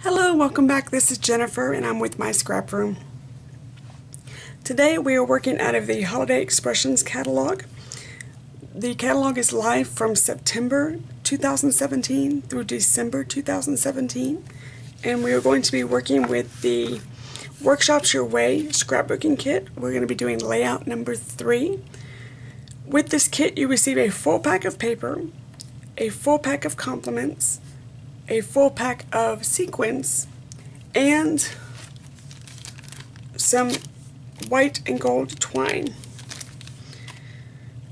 Hello, welcome back. This is Jennifer and I'm with my scrap room. Today we are working out of the Holiday Expressions catalog. The catalog is live from September 2017 through December 2017, and we are going to be working with the Workshops Your Way scrapbooking kit. We're going to be doing layout number 3. With this kit you receive a full pack of paper, a full pack of complements, a full pack of sequins, and some white and gold twine.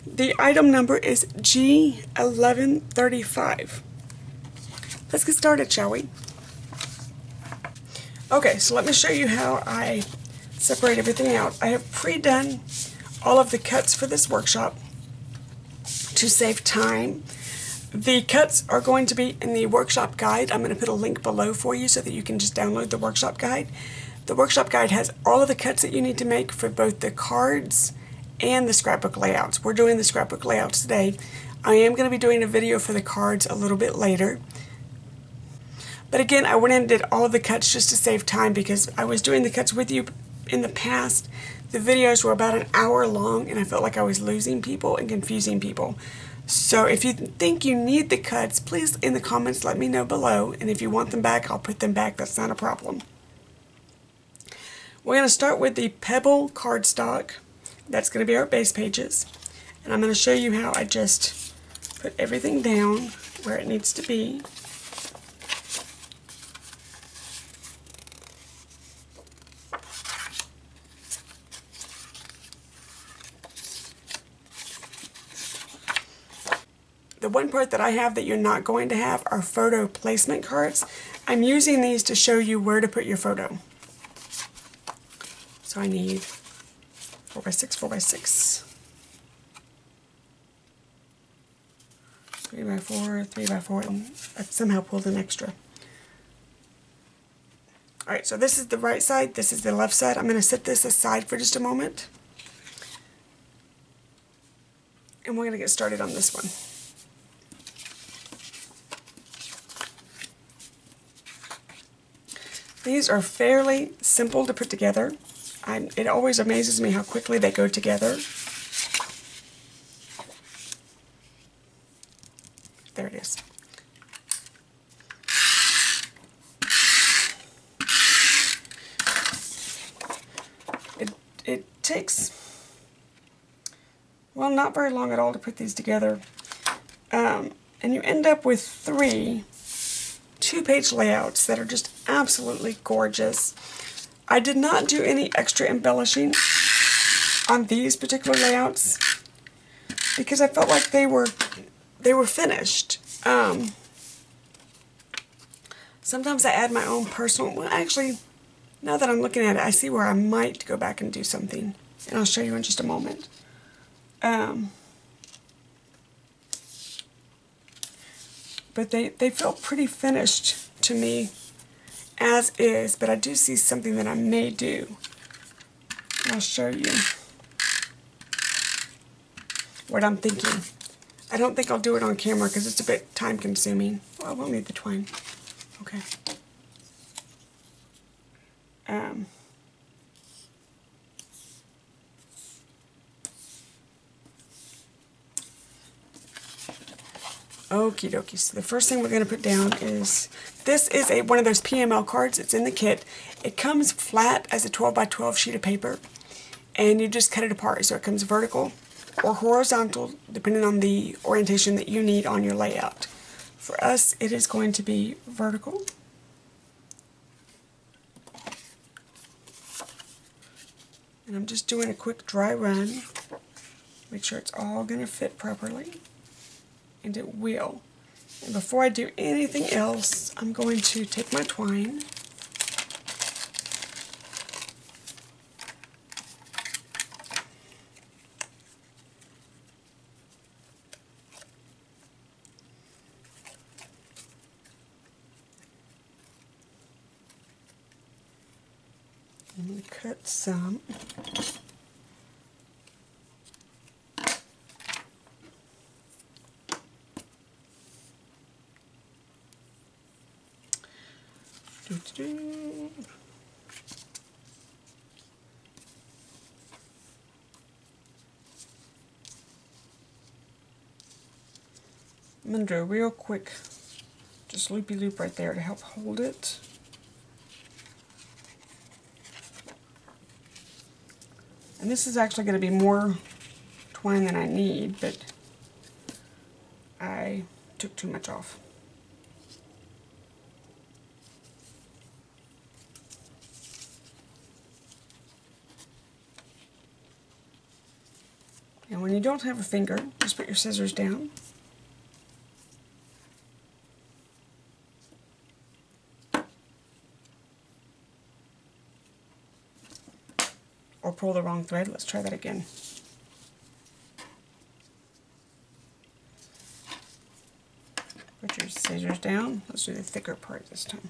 The item number is G1135. Let's get started, shall we? Okay, so let me show you how I separate everything out. I have pre-done all of the cuts for this workshop to save time. The cuts are going to be in the workshop guide. I'm going to put a link below for you so that you can just download the workshop guide. The workshop guide has all of the cuts that you need to make for both the cards and the scrapbook layouts. We're doing the scrapbook layouts today. I am going to be doing a video for the cards a little bit later. But again, I went in and did all of the cuts just to save time because I was doing the cuts with you in the past. The videos were about an hour long and I felt like I was losing people and confusing people. So if you think you need the cuts, please in the comments let me know below, and if you want them back, I'll put them back. That's not a problem. We're going to start with the Pebble cardstock. That's going to be our base pages. And I'm going to show you how I just put everything down where it needs to be. The one part that I have that you're not going to have are photo placement cards. I'm using these to show you where to put your photo. So I need 4x6, 4x6, 3x4, 3x4, and I've somehow pulled an extra. Alright, so this is the right side, this is the left side. I'm going to set this aside for just a moment. And we're going to get started on this one. These are fairly simple to put together. It always amazes me how quickly they go together. There it is. It takes, well, not very long at all to put these together. And you end up with 3 two-page layouts that are just absolutely gorgeous. I did not do any extra embellishing on these particular layouts because I felt like they were finished. Sometimes I add my own personal, well actually, now that I'm looking at it, I see where I might go back and do something, and I'll show you in just a moment. But they feel pretty finished to me as is, but I do see something that I may do. I'll show you what I'm thinking. I don't think I'll do it on camera because it's a bit time consuming. Well, I won't need the twine. Okay. Okie dokie. So the first thing we're going to put down is, this is one of those PML cards. It's in the kit. It comes flat as a 12 by 12 sheet of paper, and you just cut it apart. So it comes vertical or horizontal, depending on the orientation that you need on your layout. For us, it is going to be vertical. And I'm just doing a quick dry run. Make sure it's all going to fit properly. And it will. And before I do anything else, I'm going to take my twine I'm going to cut some. I'm going to do a real quick, just loopy loop right there to help hold it. And this is actually going to be more twine than I need, but I took too much off. And when you don't have a finger, just put your scissors down. Or pull the wrong thread. Let's try that again. Put your scissors down. Let's do the thicker part this time.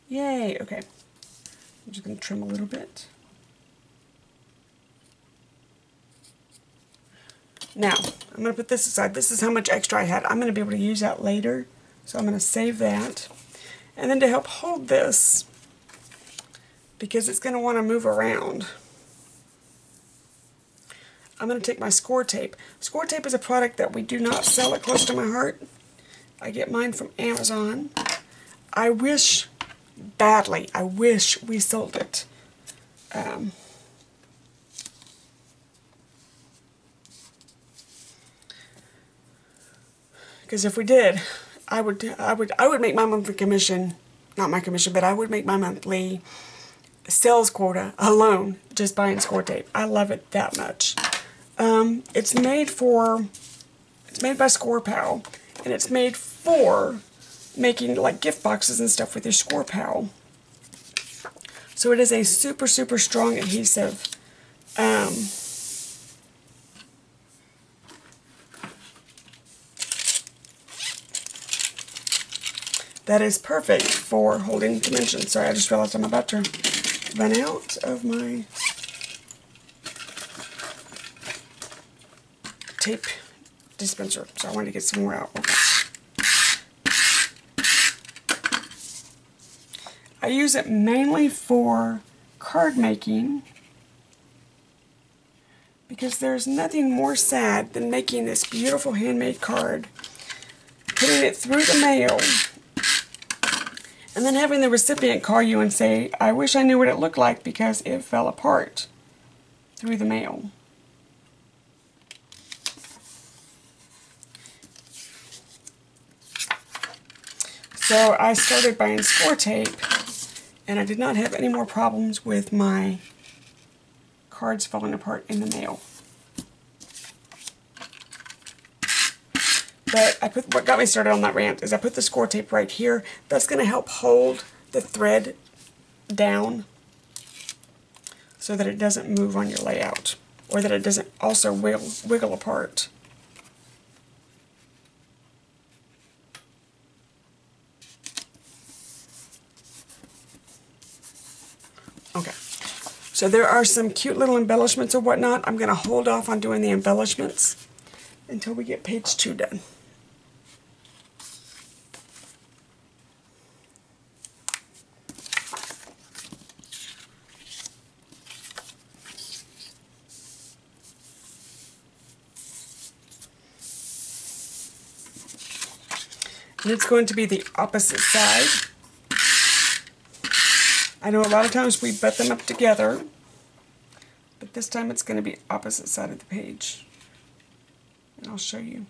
Yay, okay. I'm just going to trim a little bit. Now, I'm going to put this aside. This is how much extra I had. I'm going to be able to use that later, so I'm going to save that. And then to help hold this, because it's going to want to move around, I'm going to take my score tape. Score tape is a product that we do not sell at Close to My Heart. I get mine from Amazon. I wish, badly, I wish we sold it. Because if we did, I would make my monthly commission, not my commission, but I would make my monthly sales quota alone just buying score tape. I love it that much. It's made by Score Pal, and it's made for making like gift boxes and stuff with your Score Pal. So it is a super, super strong adhesive. That is perfect for holding dimensions. Sorry, I just realized I'm about to run out of my tape dispenser, so I wanted to get some more out. Okay. I use it mainly for card making, because there's nothing more sad than making this beautiful handmade card, putting it through the mail, and then having the recipient call you and say, I wish I knew what it looked like because it fell apart through the mail. So I started buying score tape, and I did not have any more problems with my cards falling apart in the mail. But what got me started on that rant is I put the score tape right here. That's going to help hold the thread down so that it doesn't move on your layout, or that it doesn't also wiggle apart. Okay, so there are some cute little embellishments or whatnot. I'm going to hold off on doing the embellishments until we get page 2 done. And it's going to be the opposite side. I know a lot of times we butt them up together, but this time it's going to be opposite side of the page. And I'll show you.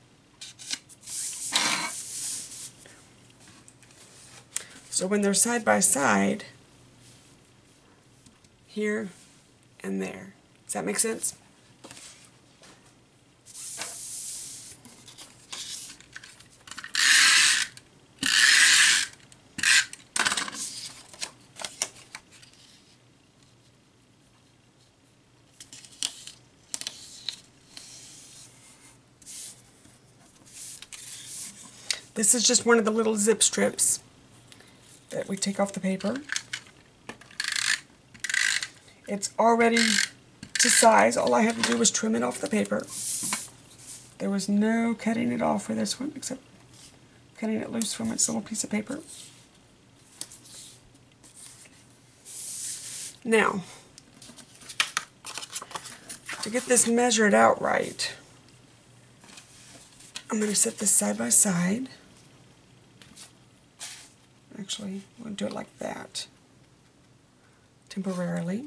So when they're side by side, here and there. Does that make sense? This is just one of the little zip strips that we take off the paper. It's already to size. All I had to do was trim it off the paper. There was no cutting it off for this one, except cutting it loose from its little piece of paper. Now, to get this measured out right, I'm going to set this side by side. Actually, I'm going to do it like that, temporarily.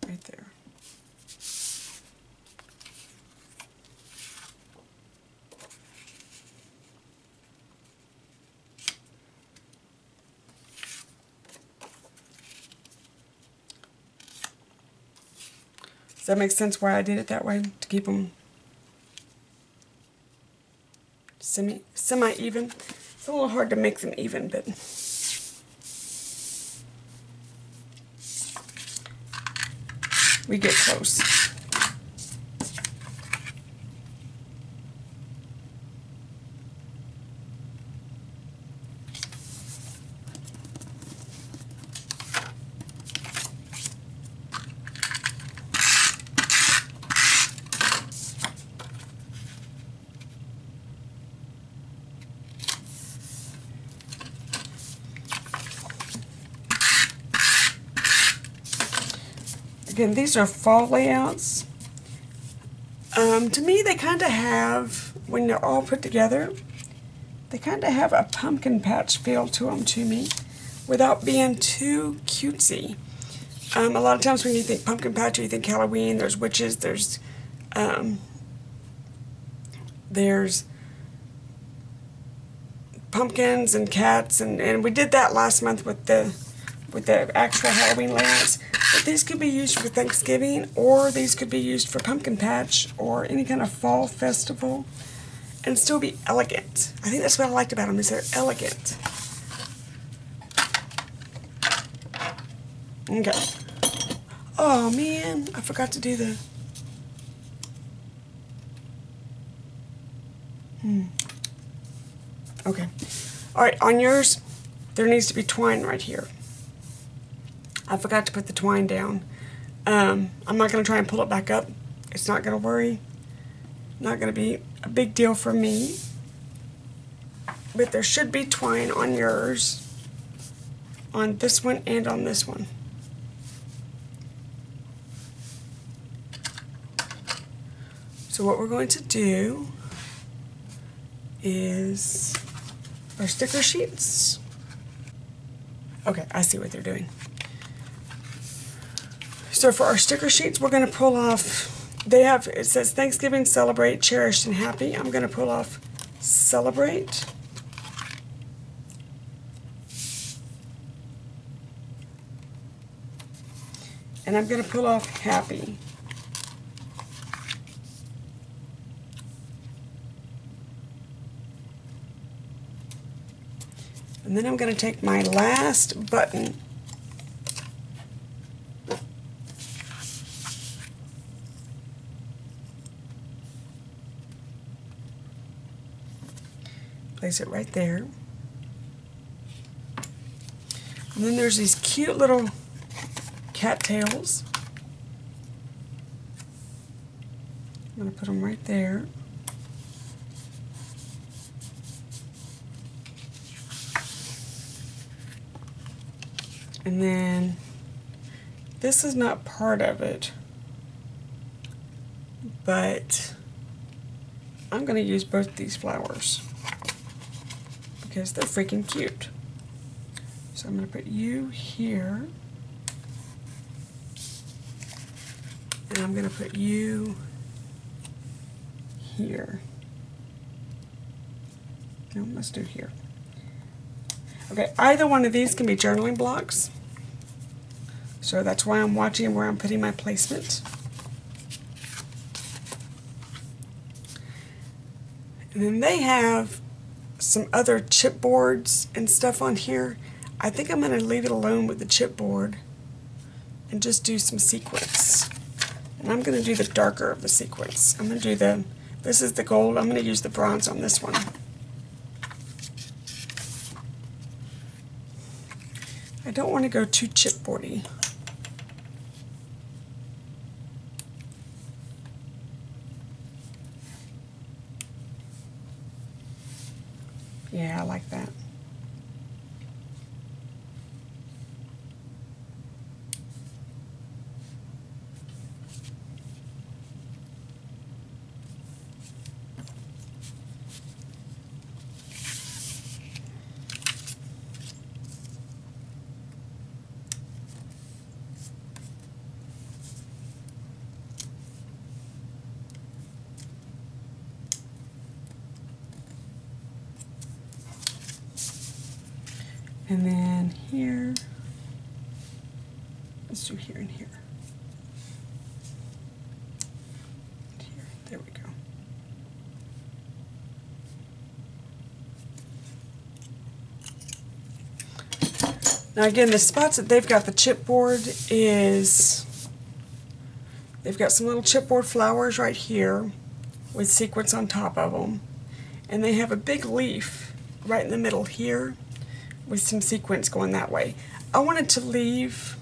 Right there. Does that make sense why I did it that way? To keep them semi-even. It's a little hard to make them even, but we get close. Again, these are fall layouts. To me, they kind of have, when they're all put together, they kind of have a pumpkin patch feel to them to me, without being too cutesy. A lot of times when you think pumpkin patch, you think Halloween. There's witches. There's pumpkins and cats, and we did that last month with the actual Halloween layouts. But these could be used for Thanksgiving, or these could be used for pumpkin patch, or any kind of fall festival, and still be elegant. I think that's what I liked about them, is they're elegant. Okay. Oh man, I forgot to do the... Okay. Alright, on yours, there needs to be twine right here. I forgot to put the twine down. I'm not going to try and pull it back up. It's not going to worry. Not going to be a big deal for me. But there should be twine on yours. On this one and on this one. So what we're going to do is our sticker sheets. Okay, I see what they're doing. So for our sticker sheets, we're going to pull off, it says Thanksgiving, celebrate, cherished, and happy. I'm going to pull off celebrate. And I'm going to pull off happy. And then I'm going to take my last button place it right there. And then there's these cute little cattails. I'm going to put them right there. And then this is not part of it, but I'm going to use both these flowers because they're freaking cute. So I'm going to put you here, and I'm going to put you here. No, let's do here. Okay, either one of these can be journaling blocks. So that's why I'm watching where I'm putting my placement. And then they have some other chipboards and stuff on here. I think I'm going to leave it alone with the chipboard and just do some sequins. And I'm going to do the darker of the sequins. I'm going to do this is the gold, I'm going to use the bronze on this one. I don't want to go too chipboardy. Yeah, I like that. And then here, let's do here and here. Here, there we go. Now again, the spots that they've got the chipboard is, they've got some little chipboard flowers right here with sequins on top of them. And they have a big leaf right in the middle here with some sequins going that way. I wanted to leave,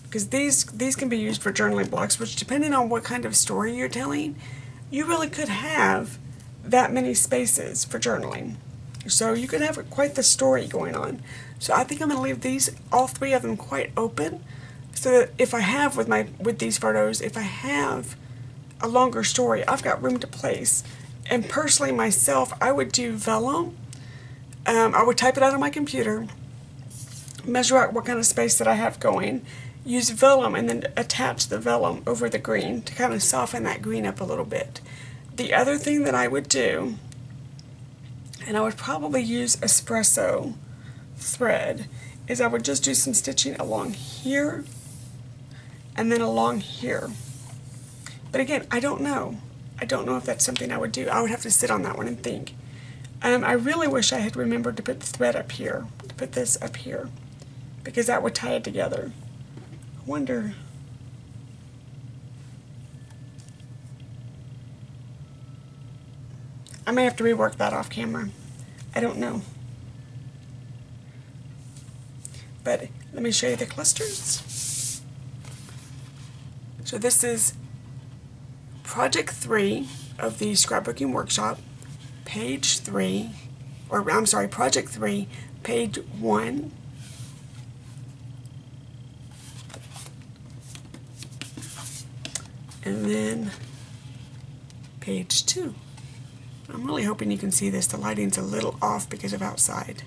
because these can be used for journaling blocks, which depending on what kind of story you're telling, you really could have that many spaces for journaling. So you could have quite the story going on. So I think I'm going to leave these, all three of them, quite open, so that if I have with these photos, if I have a longer story, I've got room to place. And personally myself, I would do vellum. I would type it out on my computer, measure out what kind of space that I have going, use vellum, and then attach the vellum over the green to kind of soften that green up a little bit. The other thing that I would do, and I would probably use espresso thread, is I would just do some stitching along here and then along here. But again, I don't know. I don't know if that's something I would do. I would have to sit on that one and think. I really wish I had remembered to put the thread up here, to put this up here, because that would tie it together. I wonder. I may have to rework that off camera. I don't know. But let me show you the clusters. So this is Project 3 of the scrapbooking workshop, page 3, or I'm sorry, Project 3, page 1. And then page 2. I'm really hoping you can see this. The lighting's a little off because of outside.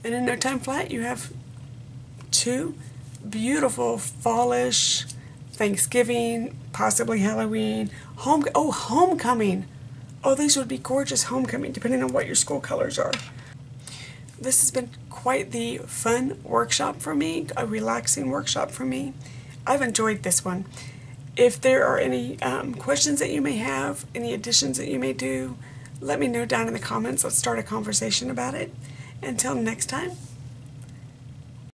And in no time flat, you have two beautiful fallish, Thanksgiving, possibly Halloween, homecoming. Oh, these would be gorgeous homecoming, depending on what your school colors are. This has been quite the fun workshop for me, a relaxing workshop for me. I've enjoyed this one. If there are any questions that you may have, any additions that you may do, let me know down in the comments. Let's start a conversation about it. Until next time,